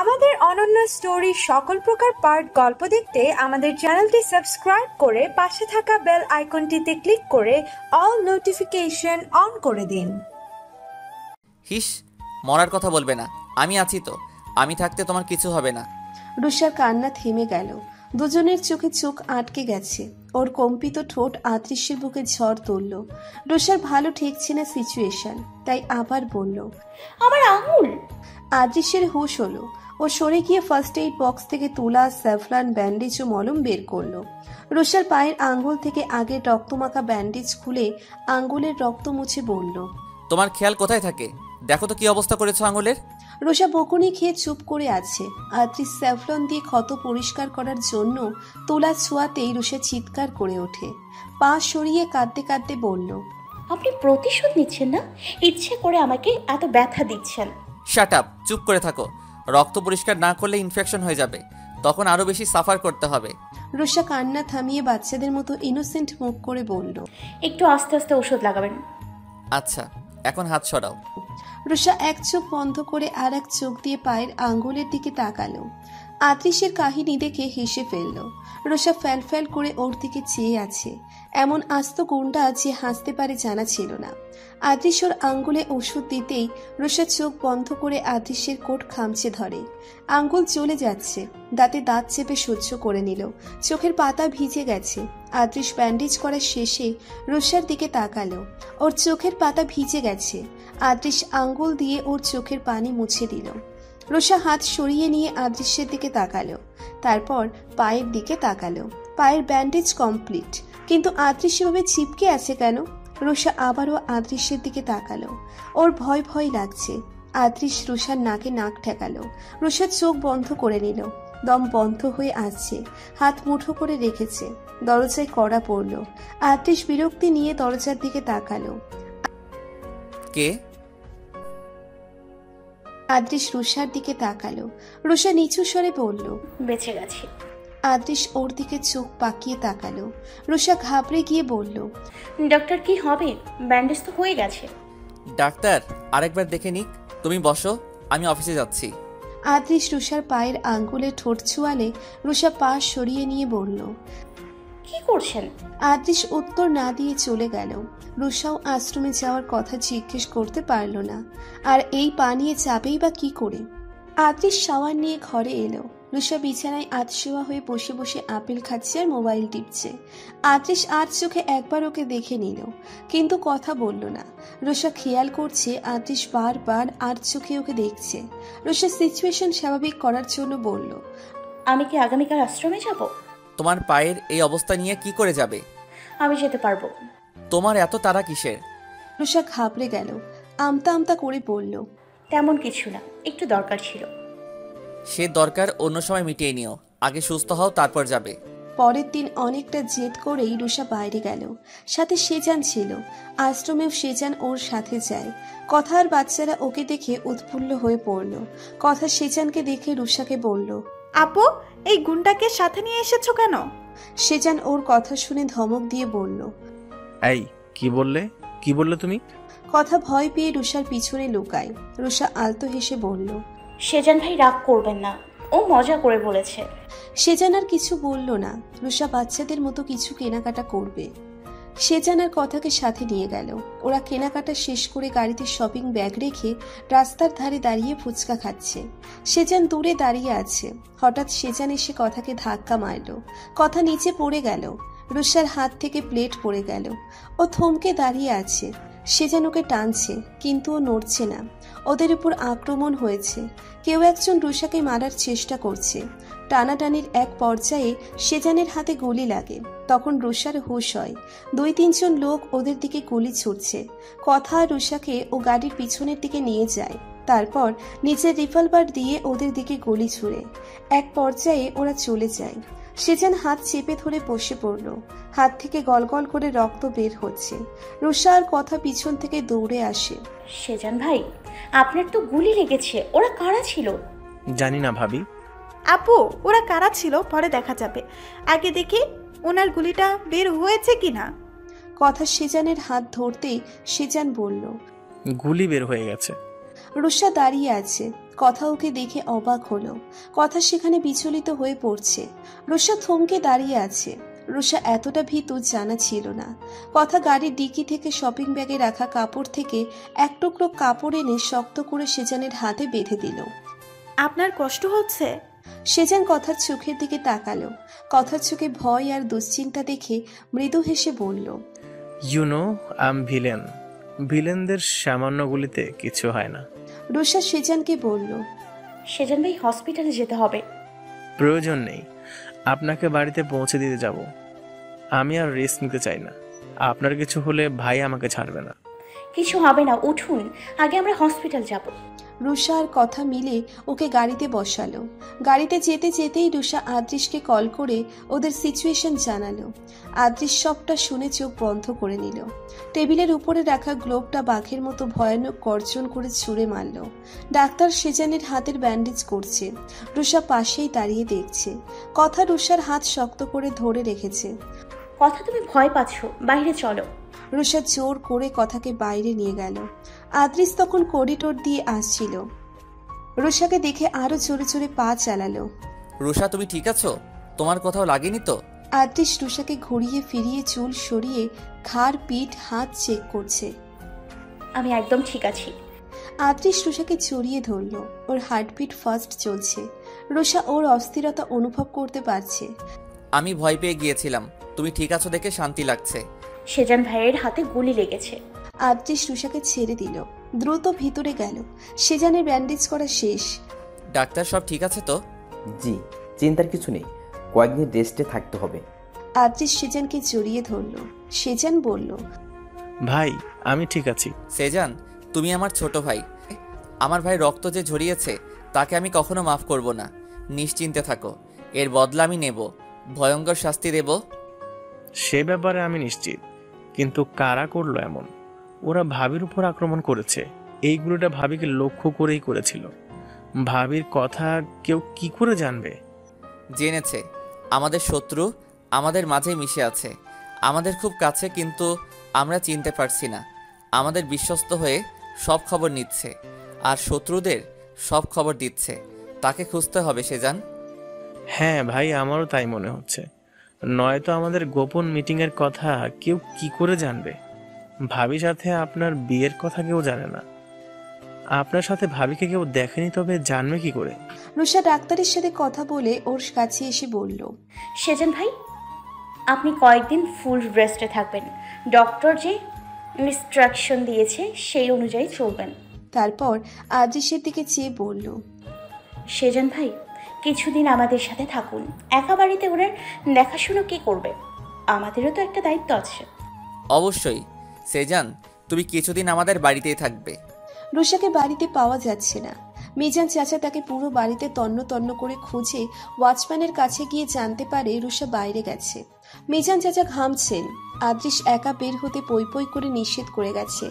আমাদের অনন্য স্টোরি সকল প্রকার পার্ট গল্প দেখতে আমাদের চ্যানেলটি সাবস্ক্রাইব করে পাশে থাকা বেল আইকনটিতে ক্লিক করে অল নোটিফিকেশন অন করে দিন। হিস, মরার কথা বলবে না, আমি আছি তো, আমি থাকতে তোমার কিছু হবে না। রুষার কান্না থেমে গেল, দুজনের চোখে চোখ আটকে গেছে। ওর কম্পিত ঠোঁট আদৃশ্যের বুকে ঝড় তুলল। রুষার ভালো ঠেকছে না সিচুয়েশন, তাই আবার বলল, আমার আঙুল। আদৃশ্যের হুঁশ হলো। ও সরে গিয়ে ফার্স্ট এইড বক্স থেকে তুলা, স্যাফরান, ব্যান্ডেজ ও মলম বের করলো। রুষার পায়ের আঙ্গুল থেকে আগের রক্তমাখা ব্যান্ডেজ খুলে আঙ্গুলের রক্ত মুছে বলল, তোমার খেয়াল কোথায় থাকে? দেখো তো কি অবস্থা করেছো আঙুলের। রুষা বকুনি খেয়ে চুপ করে আছে। আদ্রিস স্যাফরন দিয়ে ক্ষত পরিষ্কার করার জন্য তুলা ছোঁয়াতেই রুষা চিৎকার করে ওঠে। পা সরিয়ে কাঁদতে কাঁদতে বলল, আপনি প্রতিশোধ নিচ্ছেন না? ইচ্ছে করে আমাকে এত ব্যথা দিচ্ছেন। শাট আপ, চুপ করে থাকো। রক্ত পরিষ্কার না করলে ইনফেকশন হয়ে যাবে, তখন আরো বেশি সাফার করতে হবে। রুষা কান্না থামিয়ে বাচ্চাদের মতো ইনোসেন্ট মুখ করে বলল, একটু আস্তে আস্তে ওষুধ লাগাবেন। আচ্ছা, এখন হাত সরাও। রুষা এক চোখ বন্ধ করে আর এক চোখ দিয়ে পায়ের আঙ্গুলের দিকে তাকালো। আদৃশ্যের কাহিনী দেখে হেসে ফেলল। রুষা ফ্যাল ফ্যাল করে ওর দিকে চেয়ে আছে। এমন আস্ত গুন্ডা যে হাসতে পারে জানা ছিল না। আদৃশ্যর আঙ্গুলে ওষুধ দিতেই রুষা চোখ বন্ধ করে আদৃশ্যের কোট খামচে ধরে। আঙ্গুল চলে যাচ্ছে, দাঁতে দাঁত চেপে সহ্য করে নিল। চোখের পাতা ভিজে গেছে। আদৃশ ব্যান্ডেজ করার শেষে রুষার দিকে তাকালো। ওর চোখের পাতা ভিজে গেছে। আদৃশ আঙ্গুল দিয়ে ওর চোখের পানি মুছে দিল। রুষা হাত সরিয়ে নিয়ে আদৃশ্যের দিকে তাকালো, তারপর পায়ের দিকে তাকালো। পায়ের ব্যান্ডেজ কমপ্লিট, কিন্তু আদৃশ্য ভাবে চিপকে আছে কেন? রুষা আবারও আদৃশ্যের দিকে তাকালো। ওর ভয় ভয় লাগছে। আদৃশ রুষার নাকে নাক ঠেকালো। রুষার চোখ বন্ধ করে নিল। দম বন্ধ হয়ে আসছে, হাত মুঠো করে রেখেছে। দরজায় কড়া পড়ল। আদৃশ বিরক্তি নিয়ে দরজার দিকে তাকালো। কে? আদৃশ রুষার দিকে তাকালো। রুষা নিচু স্বরে বলল, বেঁচে গেছি। আদৃশ ওর দিকে চোখ পাকিয়ে তাকালো। রুষা ঘাবড়ে গিয়ে বলল, ডক্টর কি হবে? ব্যান্ডেজ তো হয়ে গেছে। ডাক্তার আরেকবার দেখে নিক। তুমি বসো, আমি অফিসে যাচ্ছি। আদৃশ রুষার পায়ের আঙ্গুলে ঠোঁট ছুয়ালে রুষা পা সরিয়ে নিয়ে বলল, কি করছেন? আদৃশ উত্তর না দিয়ে চলে গেল। রুষাও আশ্রমে যাওয়ার কথা জিজ্ঞেস করতে পারল না। আর এই পা নিয়ে যাবেই বা কি করে? আদৃশ শাওয়ার নিয়ে ঘরে এলো। রুষা বিছানায় আধশোয়া হয়ে বসে বসে আপেল খাচ্ছে আর মোবাইল টিপছে। আদৃশ আর চোখে একবার ওকে দেখে নিল, কিন্তু কথা বলল না। রুষা খেয়াল করছে আদৃশ বারবার আর চোখে ওকে দেখছে। রুষা সিচুয়েশন স্বাভাবিক করার জন্য বলল, আমি কি আগামীকাল আশ্রমে যাব? তোমার পায়ের এই অবস্থা নিয়ে কি করে যাবে? আমি যেতে পারবো। তোমার এত তাড়া কিসের? রুষা ঘাবড়ে গেল। আমতা আমতা করে বলল, তেমন কিছু না, একটু দরকার ছিল। সে দরকার অন্য সময় মিটিয়ে নিও, আগে সুস্থ হও তারপর যাবে। পরের দিন অনেকটা জেদ করেই রুষা বাইরে গেল। সাথে সেজান ছিল। আশ্রমেও সেজান ওর সাথে যায়। কথা আর বাচ্চারা ওকে দেখে উৎফুল্ল হয়ে পড়ল। কথা সেজানকে দেখে রুষাকে বলল, আপু, এই গুন্ডাকে সাথে নিয়ে এসেছো কেন? সেজান ওর কথা শুনে ধমক দিয়ে বলল, এই কি বললে তুমি? কথা ভয় পেয়ে রুষার পিছনে লুকায়। রুষা আলতো হেসে বলল, সেজান ভাই রাগ করবেন না, ও মজা করে বলেছে। সেজান আর কিছু বলল না। রুষা বাচ্চাদের মতো কিছু কেনাকাটা করবে। সেজান আর কথাকে সাথে নিয়ে গেল। ওরা কেনাকাটা শেষ করে গাড়িতে শপিং ব্যাগ রেখে রাস্তার ধারে দাঁড়িয়ে ফুচকা খাচ্ছে। সেজান দূরে দাঁড়িয়ে আছে। হঠাৎ সেজান এসে কথাকে ধাক্কা মারল। কথা নিচে পড়ে গেল। রুষার হাত থেকে প্লেট পড়ে গেল। ও থমকে দাঁড়িয়ে আছে। সেজান ওকে টানছে, কিন্তু ও নড়ছে না। ওদের উপর আক্রমণ হয়েছে। কেউ একজন রুষাকে মারার চেষ্টা করছে। টানাটানির এক পর্যায়ে সেজানের হাতে গুলি লাগে। তখন রুষার হুঁশ হয়। 2-3 জন লোক ওদের দিকে গুলি ছুটছে। কথা আর রুষাকে ও গাড়ির পিছনের দিকে নিয়ে যায়। তারপর নিচের রিভলভার দিয়ে ওদের দিকে গুলি ছুড়ে। এক পর্যায়ে ওরা চলে যায়। সেজান হাত চেপে ধরে বসে পড়ল। হাত থেকে গলগল করে রক্ত বের হচ্ছে। রুষা আর কথা পিছন থেকে দৌড়ে আসে। সেজান ভাই, আপনার তো গুলি লেগেছে, ওরা কারা ছিল? জানি না ভাবি। আপু, ওরা কারা ছিল পরে দেখা যাবে, আগে দেখি ওনার গুলিটা বের হয়েছে কিনা। কথা সেজানের হাত ধরতেই সেজান বলল, গুলি বের হয়ে গেছে। রুষা দাঁড়িয়ে আছে, কথা ওকে দেখে অবাক হলো। কথা সেখানে বিচলিত হয়ে পড়ছে। রুষা থমকে দাঁড়িয়ে আছে। রুষা এতটা ভীতু জানা ছিল না। কথা গাড়ির ডিকি থেকে শপিং ব্যাগে রাখা কাপড় থেকে এক টুকরো কাপড় এনে শক্ত করে সেজানের হাতে বেঁধে দিল। আপনার কষ্ট হচ্ছে? সেজান কথার চোখের দিকে তাকালো। কথার চোখে ভয় আর দুশ্চিন্তা দেখে মৃদু হেসে বলল, you know I am villain. ভিলেনদের সামান্য গুলিতে কিছু হয় না। রুষা সেজানকে বলল, সেজান ভাই হসপিটালে যেতে হবে। প্রয়োজন নেই, আপনাকে বাড়িতে পৌঁছে দিতে যাব। আমি আর রিস্ক নিতে চাই না। আপনার কিছু হলে ভাই আমাকে ছাড়বে না। কিছু হবে না, উঠুন, আগে আমরা হসপিটাল যাব। রুষা আর কথা মিলে ওকে গাড়িতে বসালো। গাড়িতে যেতে যেতেই রুষা আদৃশকে কল করে ওদের সিচুয়েশন জানালো। আদৃশ সবটা শুনে চোখ বন্ধ করে নিল। টেবিলের উপরে রাখা গ্লোবটা বাঘের মতো ভয়ানক গর্জন করে ছুঁড়ে মারল। ডাক্তার সেজানের হাতের ব্যান্ডেজ করছে। রুষা পাশেই দাঁড়িয়ে দেখছে। কথা রুষার হাত শক্ত করে ধরে রেখেছে। কথা তুমি ভয় পাচ্ছ, বাইরে চলো। রুষা জোর করে কথাকে বাইরে নিয়ে গেল। আদৃশ তখন করিডোর দিয়ে আসছিল। রুষাকে দেখে আরো জোরে জোরে পা চালালো। রুষা, তুমি ঠিক আছো? তোমার কোথাও লাগেনি তো? আদৃশ রুষাকে ঘুরিয়ে ফিরিয়ে চুল সরিয়ে ঘাড়, পিঠ, হাত চেক করছে। আমি একদম ঠিক আছি। আদৃশ রুষাকে জড়িয়ে ধরল। ওর হার্টবিট ফাস্ট চলছে। রুষা ওর অস্থিরতা অনুভব করতে পারছে। আমি ভয় পেয়ে গিয়েছিলাম। তুমি ঠিক আছো দেখে শান্তি লাগছে। সেজান ভাইয়ের হাতে গুলি লেগেছে। আদৃশ রুষাকে ছেড়ে দিল। দ্রুত ভিতরে গেল। সেজানের ব্যান্ডেজ করা শেষ। ডাক্তার, সব ঠিক আছে তো? জি, চিন্তার কিছু নেই, কয়েকদিন রেস্টে থাকতে হবে। আদৃশ সেজানকে জড়িয়ে ধরল। সেজান বলল, ভাই আমি ঠিক আছি। সেজান, তুমি আমার ছোট ভাই। আমার ভাই রক্ত যে ঝরিয়েছে তাকে আমি কখনো মাফ করব না। নিশ্চিন্তে থাকো, এর বদলা আমি নেব। ভয়ঙ্কর শাস্তি দেব। সে ব্যাপারে আমি নিশ্চিত, কিন্তু কারা করলো এমন? ওরা ভাবির উপর আক্রমণ করেছে। এইগুলোটা ভাবিকে লক্ষ্য করেই করেছিল। ভাবির কথা কেউ কি করে জানবে? জেনেছে। আমাদের শত্রু আমাদের মাঝে মিশে আছে, আমাদের খুব কাছে, কিন্তু আমরা চিনতে পারছি না। আমাদের বিশ্বস্ত হয়ে সব খবর নিচ্ছে আর শত্রুদের সব খবর দিচ্ছে। তাকে খুঁজতে হবে সেজান। হ্যাঁ ভাই, আমারও তাই মনে হচ্ছে। নয়তো আমাদের গোপন মিটিংয়ের কথা কেউ কি করে জানবে? ভাবির সাথে আপনার বিয়ের কথা কেউ জানে না। আপনার সাথে ভাবিকে কেউ দেখেনি, তবে জানবে কি করে? রুষা ডাক্তারের সাথে কথা বলে ওর কাছে এসে বলল, সেজান ভাই, আপনি কয়েকদিন ফুল রেস্টে থাকবেন। ডক্টর যে ইনস্ট্রাকশন দিয়েছে সেই অনুযায়ী চলবেন। তারপর আদৃশের দিকে চেয়ে বলল, সেজান ভাই, কিছুদিন আমাদের সাথে থাকুন। একা বাড়িতে ওনার দেখাশুনো কি করবে? আমাদেরও তো একটা দায়িত্ব আছে। অবশ্যই সেজান, তুমি কিছুদিন আমাদের বাড়িতেই থাকবে। রুষাকে বাড়িতে পাওয়া যাচ্ছে না। মিজান চাচা তাকে পুরো বাড়িতে তন্ন তন্ন করে খুঁজে ওয়াচম্যানের কাছে গিয়ে জানতে পারে রুষা বাইরে গেছে। মিজান চাচা ঘামছেন। আদৃশ একা বের হতে পই পই করে নিষেধ করে গেছে,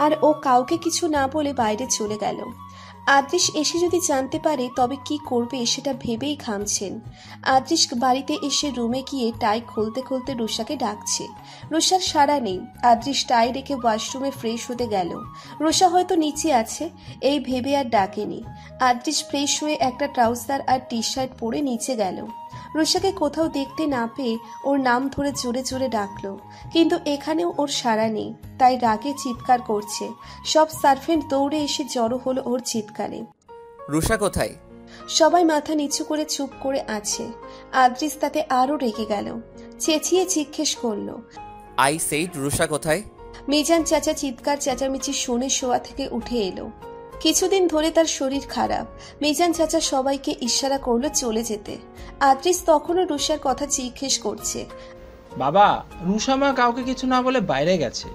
আর ও কাউকে কিছু না বলে বাইরে চলে গেল। আদৃশ এসে যদি জানতে পারে তবে কি করবে সেটা ভেবেই ঘামছেন। আদৃশ বাড়িতে এসে রুমে গিয়ে টাই খুলতে খুলতে রুষাকে ডাকছে। রুষার সাড়া নেই। আদৃশ টাই রেখে ওয়াশরুমে ফ্রেশ হতে গেল। রুষা হয়তো নিচে আছে এই ভেবে আর ডাকেনি। আদৃশ ফ্রেশ হয়ে একটা ট্রাউজার আর টি শার্ট পরে নিচে গেল। রুষাকে কোথাও দেখতে না পেয়ে ওর নাম ধরে জোরে জোরে ডাকলো, কিন্তু এখানেও ওর সাড়া নেই। তাই রাগে চিৎকার করছে। সব সার্ভেন্ট দৌড়ে এসে জড়ো হলো ওর চিৎকারে। রুষা কোথায়? সবাই মাথা নিচু করে চুপ করে আছে। আদৃশ তাতে আরো রেগে গেল। চেঁচিয়ে জিজ্ঞেস করলো, আই সেইড, রুষা কোথায়? মিজান চাচা চিৎকার চেঁচামেচি শুনে শোয়া থেকে উঠে এলো। কিছুদিন ধরে তার শরীর খারাপ। মিজান চাচা সবাইকে ইশারা করলো চলে যেতে। আদৃশ তখনও রুষার কথা জিজ্ঞেস করছে। বাবা, রুষা মা কাউকে কিছু না বলে বাইরে গেছে।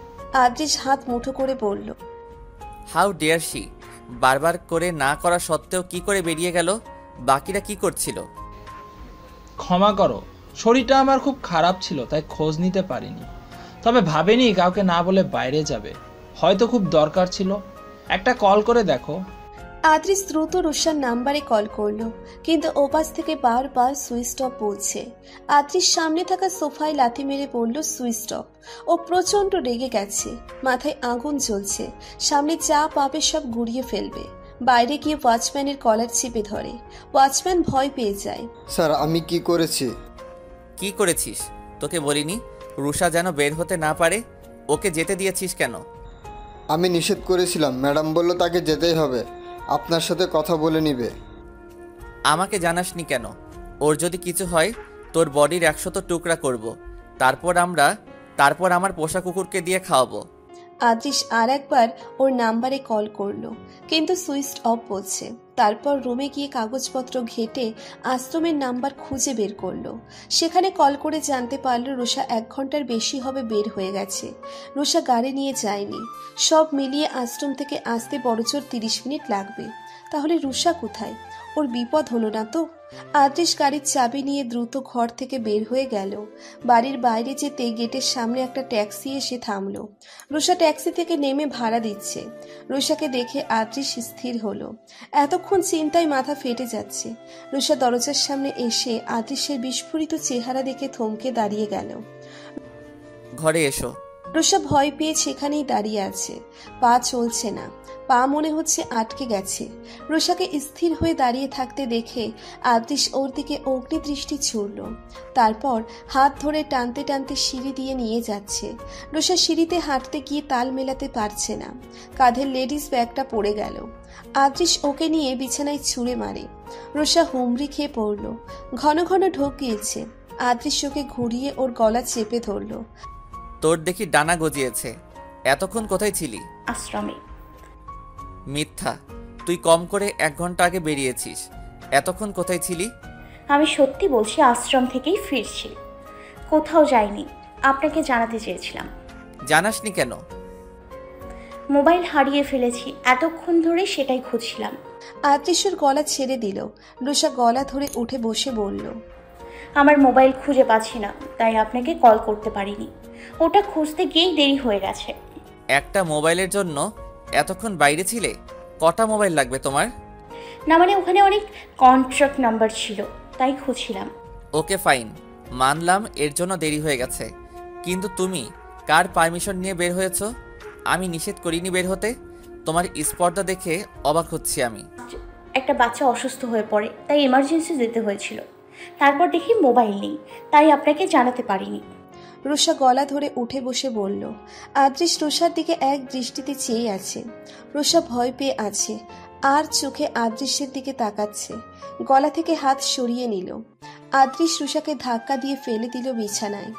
আদৃশ হাত মুঠো করে বলল, হাউ ডেয়ার শি! বারবার করে না করা সত্ত্বেও কি করে বেরিয়ে গেল? বাকিরা কি করছিল? ক্ষমা করো, শরীরটা আমার খুব খারাপ ছিল, তাই খোঁজ নিতে পারিনি। তবে ভাবেনি কাউকে না বলে বাইরে যাবে। হয়তো খুব দরকার ছিল। একটা কল করে দেখো। আদ্রিস দ্রুত রুষার নাম্বারে কল করলো, কিন্তু ওপাশ থেকে বারবার সুইচ অফ বলছে। আদ্রিস সামনে থাকা সোফায় লাথি মেরে বলল সুইচ অফ। ও প্রচন্ড রেগে গেছে, মাথায় আগুন জ্বলছে, সামনে যা পাবে সব গুড়িয়ে ফেলবে। বাইরে গিয়ে ওয়াচম্যানের কলার চেপে ধরে। ওয়াচম্যান ভয় পেয়ে যায়। স্যার, আমি কি করেছি? কি করেছিস? তোকে বলিনি রুষা যেন বের হতে না পারে? ওকে যেতে দিয়েছিস কেন? আমি নিষেধ করেছিলাম, ম্যাডাম বলল তাকে যেতেই হবে, আপনার সাথে কথা বলে নিবে। আমাকে জানাসনি কেন? ওর যদি কিছু হয় তোর বডির 100 টুকরা করব, তারপর আমার পোষা কুকুরকে দিয়ে খাওয়াবো। আদ্রিস আর একবার ওর নাম্বারে কল করলো, কিন্তু সুইচ অফ বলছে। তারপর রুমে গিয়ে কাগজপত্র ঘেটে আশ্রমের নাম্বার খুঁজে বের করলো। সেখানে কল করে জানতে পারলো রুষা 1 ঘন্টার বেশি হবে বের হয়ে গেছে। রুষা গাড়ি নিয়ে যায়নি। সব মিলিয়ে আশ্রম থেকে আসতে বড়জোর 30 মিনিট লাগবে। তাহলে রুষা কোথায়? ওর বিপদ হলো না তো? আদ্রিস গাড়ির চাবি নিয়ে দ্রুত ঘর থেকে বের হয়ে গেল। বাড়ির বাইরে যেতে গেটের সামনে একটা ট্যাক্সি এসে থামলো। রুষা ট্যাক্সি থেকে নেমে ভাড়া দিচ্ছে। রুষাকে দেখে আদ্রিস স্থির হলো। এতক্ষণ চিন্তায় মাথা ফেটে যাচ্ছে। রুষা দরজার সামনে এসে আদ্রিসের বিস্ফোরিত চেহারা দেখে থমকে দাঁড়িয়ে গেল। ঘরে এসো। রুষা ভয় পেয়ে সেখানেই দাঁড়িয়ে আছে। পা চলছে না, পা মনে হচ্ছে আটকে গেছে। রুষাকে স্থির হয়ে দাঁড়িয়ে থাকতে দেখে আদ্রিস ওর দিকে অগ্নিদৃষ্টি ছুড়ল। তারপর হাত ধরে টানতে টানতে সিঁড়ি দিয়ে নিয়ে যাচ্ছে। রুষা সিঁড়িতে হাঁটতে গিয়ে তাল মেলাতে পারছে না, কাঁধের লেডিস ব্যাগটা পড়ে গেল। আদ্রিস ওকে নিয়ে বিছানায় ছুঁড়ে মারে। রুষা হুমড়ি খেয়ে পড়ল। ঘন ঘন ঢোক গিয়েছে। আদ্রিস ওকে ঘুরিয়ে ওর গলা চেপে ধরল। তোর দেখি ডানা গজিয়েছে, এতক্ষণ কোথায় ছিলি? আশ্রমে। মিথ্যা, তুই কম করে 1 ঘন্টা আগে বেরিয়েছিস। এতক্ষণ কোথায় ছিলি? আমি সত্যি বলছি, আশ্রম থেকেই ফিরছি, কোথাও যাইনি। আপনাকে জানাতে চেয়েছিলাম। জানাসনি কেন? মোবাইল হারিয়ে ফেলেছি, এতক্ষণ ধরে সেটাই খুঁজছিলাম। আদ্রিসের গলা ছেড়ে দিল। রুষা গলা ধরে উঠে বসে বলল, আমার মোবাইল খুঁজে পাচ্ছি না, তাই আপনাকে কল করতে পারিনি। ওটা খুঁজতে গিয়েই দেরি হয়ে গেছে। একটা মোবাইলের জন্য এতক্ষণ বাইরে ছিলে? কটা মোবাইল লাগবে তোমার? না মানে ওখানে অনেক কন্ট্রাক্ট নাম্বার ছিল, তাই খুঁজছিলাম। ওকে ফাইন, মানলাম এর জন্য দেরি হয়ে গেছে, কিন্তু তুমি কার পারমিশন নিয়ে বের হয়েছো? আমি নিষেধ করিনি বের হতে। তোমার স্পর্ধা দেখে অবাক হচ্ছি আমি। একটা বাচ্চা অসুস্থ হয়ে পড়ে, তাই এমার্জেন্সি যেতে হয়েছিল। তারপর দেখি মোবাইল নেই, তাই আপনাকে জানাতে পারিনি। রুষা গলা ধরে উঠে বসে বলল। আদ্রিস রুষার দিকে এক দৃষ্টিতে চেয়ে আছে। রুষা ভয় পেয়ে আছে, আর চোখে আদ্রিসের দিকে তাকাচ্ছে। গলা থেকে হাত সরিয়ে নিল। আদ্রিস রুষাকে ধাক্কা দিয়ে ফেলে দিল বিছানায়।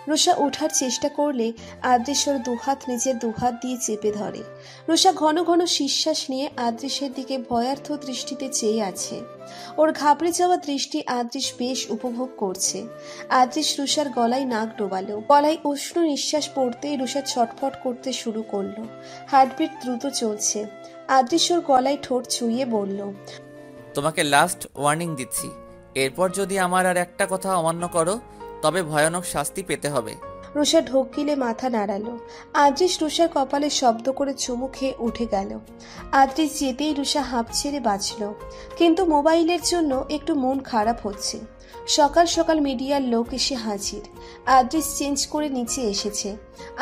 রুষা ওঠার চেষ্টা করলে আদ্রিস ওর দুহাত নিজের দুহাত দিয়ে চেপে ধরে। রুষা ঘন ঘন নিঃশ্বাস নিয়ে আদ্রিসের দিকে ভয়ার্থ দৃষ্টিতে চেয়ে আছে। ওর ঘাবড়ে যাওয়া দৃষ্টি আদ্রিস বেশ উপভোগ করছে। আদ্রিস রুষার গলায় নাক ডোবালো। গলায় উষ্ণ নিঃশ্বাস পড়তেই রুষা ছটফট করতে শুরু করলো। হার্টবিট দ্রুত চলছে। আদ্রিস ওর গলায় ঠোঁট ছুঁয়ে বলল, তোমাকে লাস্ট ওয়ার্নিং দিচ্ছি, এরপর যদি আমার আর একটা কথা অমান্য করো তবে ভয়ানক শাস্তি পেতে হবে। রুষা ঢোক গিলে মাথা নাড়ালো। আদ্রিস রুষার কপালে শব্দ করে চুমু খেয়ে উঠে গেল। আদ্রিস যেতেই রুষা হাঁপ ছেড়ে বাঁচল, কিন্তু মোবাইলের জন্য একটু মন খারাপ হচ্ছে। সকাল সকাল মিডিয়ার লোক এসে হাজির। আদ্রিস চেঞ্জ করে নিচে এসেছে।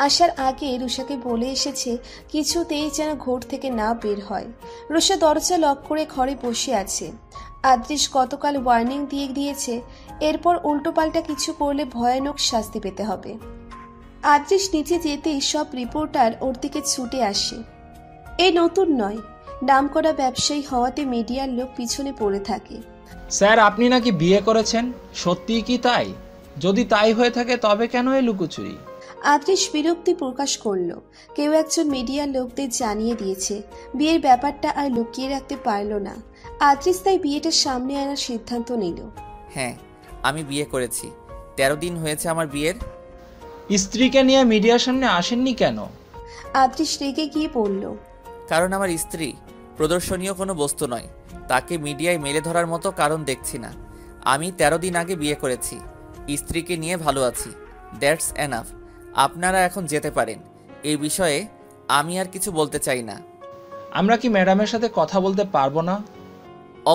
আসার আগে রুষাকে বলে এসেছে কিছুতেই যেন ঘর থেকে না বের হয়। রুষা দরজা লক করে ঘরে বসে আছে। আদ্রিস গতকাল ওয়ার্নিং দিয়ে দিয়েছে, এরপর উল্টোপাল্টা কিছু করলে ভয়ানক শাস্তি পেতে হবে। আদ্রিস নিচে যেতেই সব রিপোর্টার ওর দিকে ছুটে আসে। এই নতুন নয়, নামকরা ব্যবসায়ী হওয়াতে মিডিয়ার লোক পিছনে পড়ে থাকে। স্যার, আপনি নাকি বিয়ে করেছেন, সত্যিই কি তাই? যদি তাই হয়ে থাকে তবে কেন এই লুকোচুরি? আদ্রিস বিরক্তি প্রকাশ করলো। কেউ একজন মিডিয়ার লোকদের জানিয়ে দিয়েছে, বিয়ের ব্যাপারটা আর লুকিয়ে রাখতে পারল না। আদ্রিস তাই বিয়েটা সামনে আনার সিদ্ধান্ত নিল। হ্যাঁ, আমি বিয়ে করেছি। 13 দিন হয়েছে আমার বিয়ের। স্ত্রীকে নিয়ে মিডিয়ার সামনে আসেননি কেন? আদ্রিস রেগে গিয়ে বলল, কারণ আমার স্ত্রী প্রদর্শনীয় কোনো বস্তু নয়, তাকে মিডিয়ায় মেলে ধরার মতো কারণ দেখছি না। আমি 13 দিন আগে বিয়ে করেছি, স্ত্রীকে নিয়ে ভালো আছি, দ্যাটস এনাফ। আপনারা এখন যেতে পারেন। এই বিষয়ে আমি আর কিছু বলতে চাই না। আমরা কি ম্যাডামের সাথে কথা বলতে পারবো না?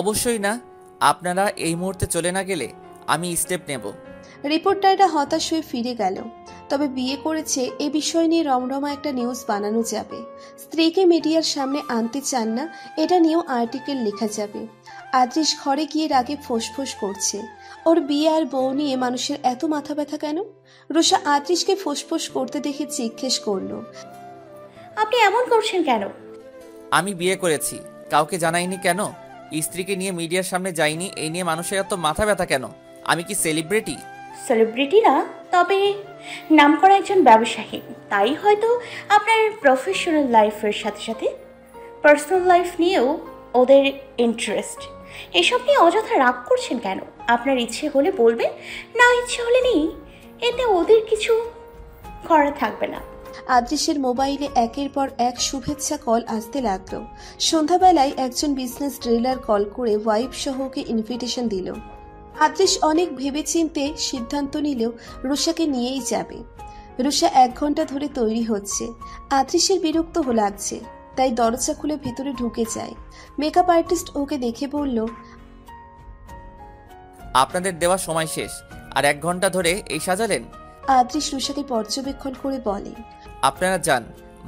অবশ্যই না। আপনারা এই মুহূর্তে চলে না গেলে আমি স্টেপ নেব। রিপোর্টাররা হতাশ হয়ে ফিরে গেল। তবে বিয়ে করেছে এ বিষয় নিয়ে রমরমা একটা নিউজ বানানো যাবে। স্ত্রীকে মিডিয়ার সামনে আনতে চান না, এটা নিয়েও আর্টিকেল লেখা যাবে। আদ্রিস ঘরে গিয়ে রাগে ফোঁসফোঁস করছে। ওর বিয়ে আর বউ নিয়ে মানুষের এত মাথা ব্যথা কেন? রুষা আদ্রিসকে ফোঁসফোঁস করতে দেখে জিজ্ঞেস করলো, আপনি এমন করছেন কেন? আমি বিয়ে করেছি, কাউকে জানাইনি কেন? স্ত্রীকে নিয়ে মিডিয়ার সামনে যাইনি, এই নিয়ে মানুষের এত মাথা ব্যথা কেন? আমি কি সেলিব্রিটি? সেলিব্রিটি না, তবে নামকরা একজন ব্যবসায়ী। তাই হয়তো আপনার প্রফেশনাল লাইফের সাথে সাথে পার্সোনাল লাইফ নিয়েও ওদের ইন্টারেস্ট। এসব নিয়ে অযথা রাগ করছেন কেন? আপনার ইচ্ছে হলে বলবেন, না ইচ্ছে হলে নেই, এতে ওদের কিছু করা থাকবে না। আদ্রিসের মোবাইলে একের পর এক শুভেচ্ছা কল আসতে লাগলো। সন্ধ্যাবেলায় একজন বিজনেস ডিলার কল করে ওয়াইফ সহ ওকে ইনভিটেশন দিল। আদ্রিস অনেক ভেবেচিন্তে সিদ্ধান্ত নিলেও রুষাকে নিয়েই যাবে। রুষা 1 ঘন্টা ধরে তৈরি হচ্ছে। আদ্রিসের বিরক্ত লাগছে, তাই দরজা খুলে ভেতরে ঢুকে যায়। মেকআপ আর্টিস্ট ওকে দেখে বলল, আপনাদের দেওয়া সময় শেষ, আর 1 ঘন্টা ধরে এই সাজালেন? আদ্রিস রুষাকে পর্যবেক্ষণ করে বলে, আপনারা যান,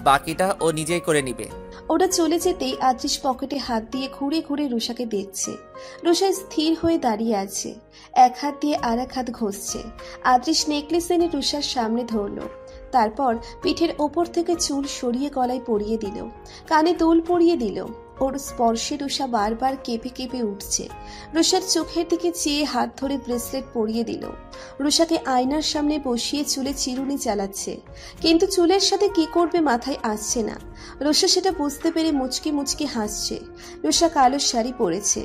বাকিটা ও নিজেই করে নিবে। ওটা চলে যেতেই আদ্রিস পকেটে হাত দিয়ে ঘুরে ঘুরে রুষাকে দেখছে। রুষা স্থির হয়ে দাঁড়িয়ে আছে, এক হাত দিয়ে আর এক হাত ঘষছে। আদ্রিস নেকলেস এনে রুষার সামনে ধরলো, তারপর পিঠের ওপর থেকে চুল সরিয়ে গলায় পরিয়ে দিল, কানে দুল পরিয়ে দিল। ওর স্পর্শে রুষা বারবার কেঁপে কেঁপে উঠছে। রুষার চোখের দিকে চেয়ে হাত ধরে ব্রেসলেট পরিয়ে দিল। রুষাকে আয়নার সামনে বসিয়ে চুলে চিরুনি চালাচ্ছে, কিন্তু চুলের সাথে কি করবে মাথায় আসছে না। রুষা সেটা বুঝতে পেরে মুচকি মুচকি হাসছে। রুষা কালো শাড়ি পরেছে,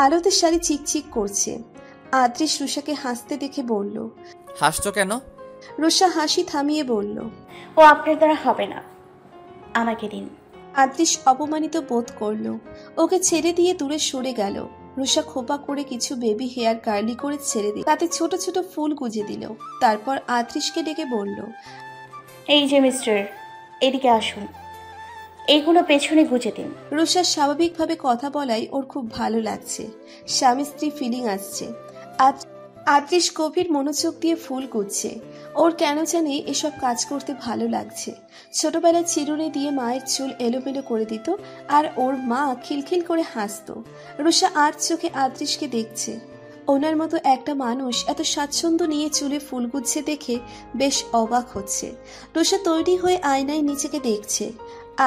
আলোতে শাড়ি চিকচিক করছে। আদ্রিস রুষাকে হাসতে দেখে বলল, হাসছো কেন? রুষা হাসি থামিয়ে বলল, ও আপনার দ্বারা হবে না, আমাকে দিন। আদ্রিস অপমানিত বোধ করল, ওকে ছেড়ে দিয়ে দূরে সরে গেল। রুষা খোপা করে কিছু বেবি হেয়ার কার্লি করে ছেড়ে দিল, তাতে ছোট ছোট ফুল গুজে দিল। তারপর আদ্রিসকে ডেকে বলল, এই যে মিস্টার, এদিকে আসুন, এইগুলো পেছনে গুজে দিন। রুষা স্বাভাবিকভাবে কথা বলায় ওর খুব ভালো লাগছে, স্বামী স্ত্রী ফিলিং আসছে। আদ্রিস গভীর মনোযোগ দিয়ে ফুল গুজছে। ওর কেন জানি এসব কাজ করতে ভালো লাগছে। ছোটবেলায় চিরুনি দিয়ে মায়ের চুল এলোমেলো করে দিত, আর ওর মা খিলখিল করে হাসতো। রুষা আর চোখে আদ্রিসকে দেখছে। ওনার মতো একটা মানুষ এত স্বাচ্ছন্দ্য নিয়ে চুলে ফুল গুজছে দেখে বেশ অবাক হচ্ছে। রুষা তৈরি হয়ে আয়নায় নিজেকে দেখছে।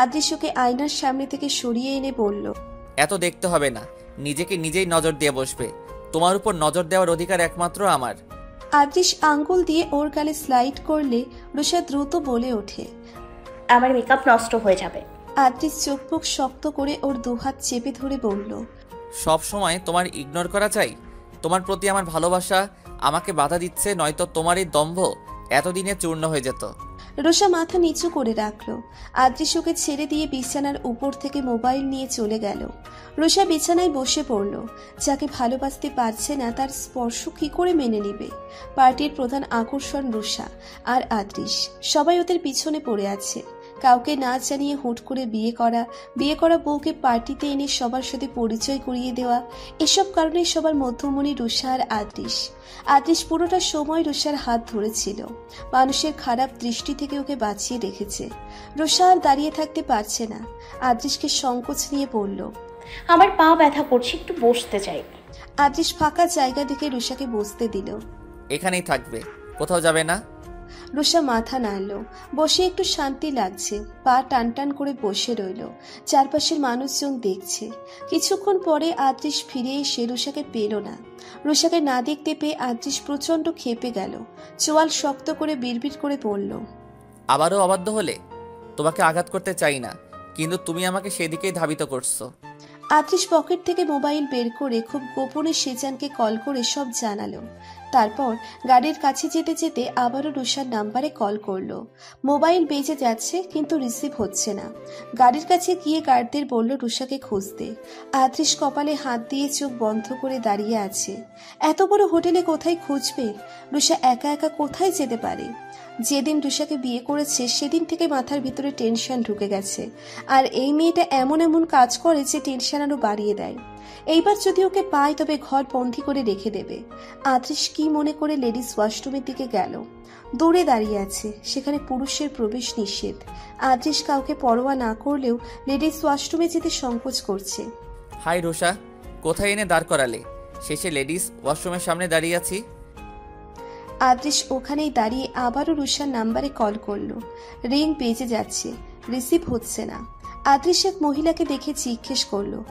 আদ্রিস ওকে আয়নার সামনে থেকে সরিয়ে এনে বলল, এত দেখতে হবে না, নিজেকে নিজেই নজর দিয়ে বসবে। তোমার উপর নজর দেওয়ার অধিকার একমাত্র আমার। আদ্রিস আঙ্গুল দিয়ে ওর গালে স্লাইড করলে রুষা দ্রুত বলে ওঠে, আমার মেকআপ নষ্ট হয়ে যাবে। আদ্রিস চোখ মুখ শক্ত করে ওর দুহাত চেপে ধরে বলল, সব সময় তোমার ইগনোর করা চাই? তোমার প্রতি আমার ভালোবাসা আমাকে বাধা দিচ্ছে, নয়তো তোমার এই দম্ভ এতদিনে চূর্ণ হয়ে যেত। রুষা মাথা নিচু করে রাখলো। আদ্রিস ওকে ছেড়ে দিয়ে বিছানার উপর থেকে মোবাইল নিয়ে চলে গেল। রুষা বিছানায় বসে পড়ল। যাকে ভালোবাসতে পারছে না তার স্পর্শ কি করে মেনে নেবে? পার্টির প্রধান আকর্ষণ রুষা আর আদ্রিস, সবাই ওদের পিছনে পড়ে আছে। কাউকে না জানিয়ে হুট করে বিয়ে করা বউকে পার্টিতে এনে সবার সাথে পরিচয় করিয়ে দেওয়া, এসব কারণে সবার মধ্যমণি রুষা আর আদ্রিস। আদ্রিস পুরোটা সময় রুষার হাত ধরেছিল, মানুষের খারাপ দৃষ্টি থেকে ওকে বাঁচিয়ে রেখেছে। রুষা আর দাঁড়িয়ে থাকতে পারছে না, আদ্রিসকে সংকোচ নিয়ে বলল, আমার পা ব্যথা করছে, একটু বসতে চাই। আদ্রিস ফাঁকা জায়গা দেখে রুষাকে বসতে দিল। এখানেই থাকবে, কোথাও যাবে না? রুষা মাথা নাড়ল। বসে একটু শান্তি লাগছে, পা টান টান করে বসে রইল। চারপাশের মানুষজন দেখছে। কিছুক্ষণ পরে আদ্রিস ফিরে এসে রুষাকে পেল না। রুষাকে না দেখতে পেয়ে আদ্রিস প্রচন্ড ক্ষেপে গেল। চোয়াল শক্ত করে বিড়বিড় করে বলল, আবারও অবাধ্য হলে? তোমাকে আঘাত করতে চাই না, কিন্তু তুমি আমাকে সেদিকেই ধাবিত করছো। আদ্রিস পকেট থেকে মোবাইল বের করে খুব গোপনে সেজানকে কল করে সব জানালো। তারপর গাড়ির কাছে যেতে যেতে আবারও রুষার নাম্বারে কল করলো। মোবাইল বেজে যাচ্ছে কিন্তু রিসিভ হচ্ছে না। গাড়ির কাছে গিয়ে গার্ডদের বলল রুষাকে খুঁজতে। আদ্রিস কপালে হাত দিয়ে চোখ বন্ধ করে দাঁড়িয়ে আছে। এত বড় হোটেলে কোথায় খুঁজবে? রুষা একা একা কোথায় যেতে পারে? যেদিন রুষাকে বিয়ে করেছে সেদিন থেকে মাথার ভিতরে টেনশন ঢুকে গেছে। আর এই মেয়েটা এমন এমন কাজ করে যে টেনশন আরো বাড়িয়ে দেয়। এইবার যদি ওকে পায় তবে ঘর বন্দি করে রেখে দেবে। আদ্রিস কি মনে করে লেডিস ওয়াশরুমের দিকে গেল। দূরে দাঁড়িয়ে আছে, সেখানে পুরুষের প্রবেশ নিষেধ। আদ্রিস কাউকে পরোয়া না করলেও লেডিস ওয়াশরুমে যেতে সংকোচ করছে। হাই রোষা, কোথায় এনে দাঁড় করালে? শেষে লেডিস ওয়াশরুমের সামনে দাঁড়িয়ে আছি। আদ্রিস ওখানেই দাঁড়িয়ে আবারও রুষার নাম্বারে কল করলো। রিং বেজে যাচ্ছে, রিসিভ হচ্ছে না। আদ্রিস এক মহিলাকে দেখে জিজ্ঞেস করলো,